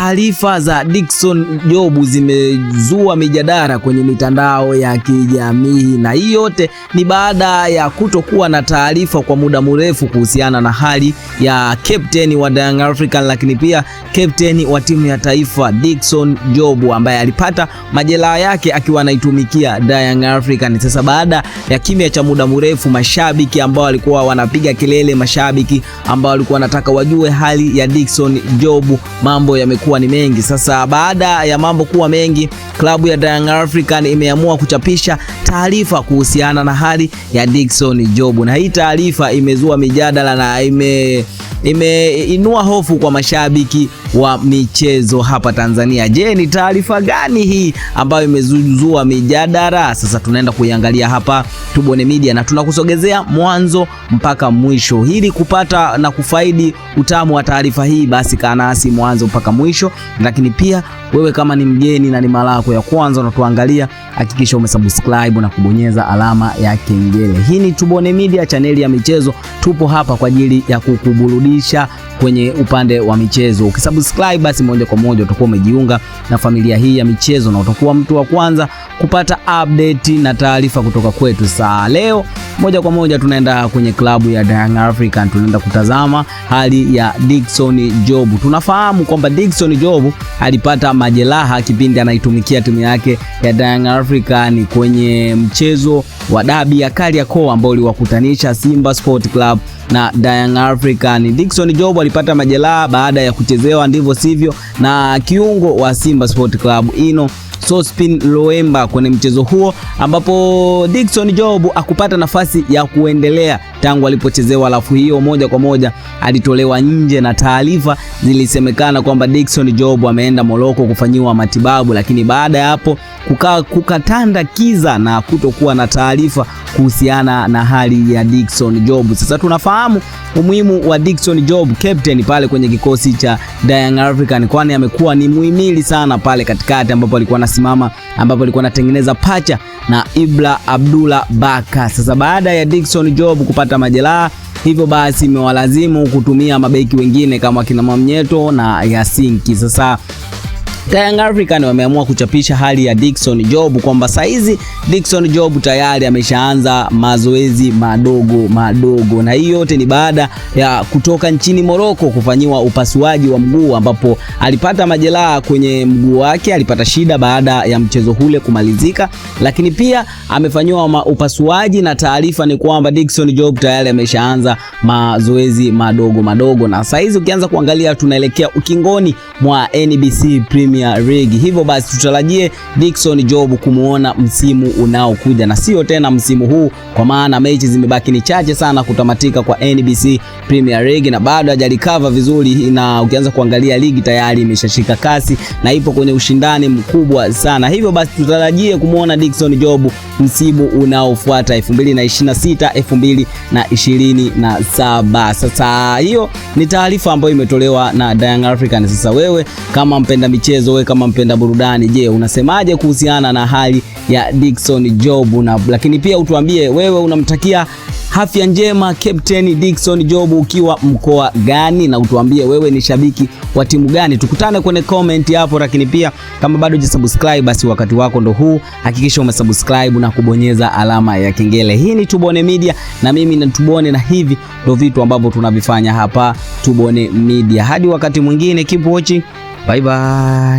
taarifa za Dickson Job zimezua mijadala kwenye mitandao ya kijamii, na hii yote ni baada ya kutokuwa na taarifa kwa muda mrefu kuhusiana na hali ya captain wa Young African, lakini pia captain wa timu ya taifa Dickson Job ambaye alipata majeraha yake akiwa anaitumikia Young African. Sasa baada ya kimya cha muda mrefu, mashabiki ambao walikuwa wanapiga kelele, mashabiki ambao walikuwa wanataka wajue hali ya Dickson Job, mambo yamekuwa ni mengi. Sasa baada ya mambo kuwa mengi, klabu ya Young African imeamua kuchapisha taarifa kuhusiana na hali ya Dickson Job, na hii taarifa imezua mijadala na imeinua hofu kwa mashabiki wa michezo hapa Tanzania. Je, ni taarifa gani hii ambayo imezua mijadala? Sasa tunaenda kuiangalia hapa Tubone Media na tunakusogezea mwanzo mpaka mwisho. Ili kupata na kufaidi utamu wa taarifa hii, basi kaa nasi mwanzo mpaka mwisho. Lakini pia wewe kama ni mgeni na ni mara yako ya kwanza unatuangalia, hakikisha umesubscribe na kubonyeza alama ya kengele. Hii ni Tubone Media, chaneli ya michezo. Tupo hapa kwa ajili ya kukuburudisha kwenye upande wa michezo. Ukisubscribe basi moja kwa moja utakuwa umejiunga na familia hii ya michezo na utakuwa mtu wa kwanza kupata update na taarifa kutoka kwetu. Leo moja kwa moja tunaenda kwenye klabu ya Young African, tunaenda kutazama hali ya Dickson Job. Tunafahamu kwamba Dickson Job alipata majeraha kipindi anaitumikia timu yake ya Young African kwenye mchezo wa dabi ya Kariakoo ambao uliwakutanisha Simba Sport Club na Young African. Dickson Job alipata majeraha baada ya kuchezewa ndivyo sivyo na kiungo wa Simba Sport Club Ino Sospin Loemba kwenye mchezo huo, ambapo Dickson Job akupata nafasi ya kuendelea tangu alipochezewa, alafu hiyo moja kwa moja alitolewa nje, na taarifa zilisemekana kwamba Dickson Job ameenda Morocco kufanyiwa matibabu. Lakini baada ya hapo kukatanda kiza na kutokuwa na taarifa kuhusiana na hali ya Dickson Job. Sasa tunafahamu umuhimu wa Dickson Job, captain pale kwenye kikosi cha Young African, kwani amekuwa ni muhimili sana pale katikati ambapo alikuwa anasimama, ambapo alikuwa anatengeneza pacha na Ibra Abdullah Baka. Sasa baada ya Dickson Job kupata majeraha, hivyo basi imewalazimu kutumia mabeki wengine kama kina Mamnyeto na Yasinki. Sasa Young African wameamua kuchapisha hali ya Dickson Job kwamba saizi Dickson Job tayari ameshaanza mazoezi madogo, na hii yote ni baada ya kutoka nchini Morocco kufanyiwa upasuaji wa mguu, ambapo alipata majeraha kwenye mguu wake, alipata shida baada ya mchezo ule kumalizika, lakini pia amefanyiwa upasuaji, na taarifa ni kwamba Dickson Job tayari ameshaanza mazoezi madogo, na saizi ukianza kuangalia tunaelekea ukingoni mwa NBC Premier League. Hivyo basi tutarajie Dickson Job kumuona msimu unaokuja, na sio tena msimu huu, kwa maana mechi zimebaki ni chache sana kutamatika kwa NBC Premier League na bado hajarecover vizuri, na ukianza kuangalia ligi tayari imeshashika kasi na ipo kwenye ushindani mkubwa sana. Hivyo basi tutarajie kumuona Dickson Job msimu unaofuata 2026 2027. Sasa hiyo ni taarifa ambayo imetolewa na Young African. Sasa wewe kama mpenda michezo, wewe kama mpenda burudani, je, unasemaje kuhusiana na hali ya Dickson Job? Lakini pia utuambie wewe unamtakia afya njema captain Dickson Job ukiwa mkoa gani, na utuambie wewe ni shabiki wa timu gani. Tukutane kwenye comment hapo, lakini pia kama bado hujasubscribe basi wakati wako ndo huu, hakikisha umesubscribe na kubonyeza alama ya kengele. Hii ni Tubone Media na mimi ni Tubone, na hivi ndo vitu ambavyo tunavifanya hapa Tubone Media. Hadi wakati mwingine, keep watching. Bye bye.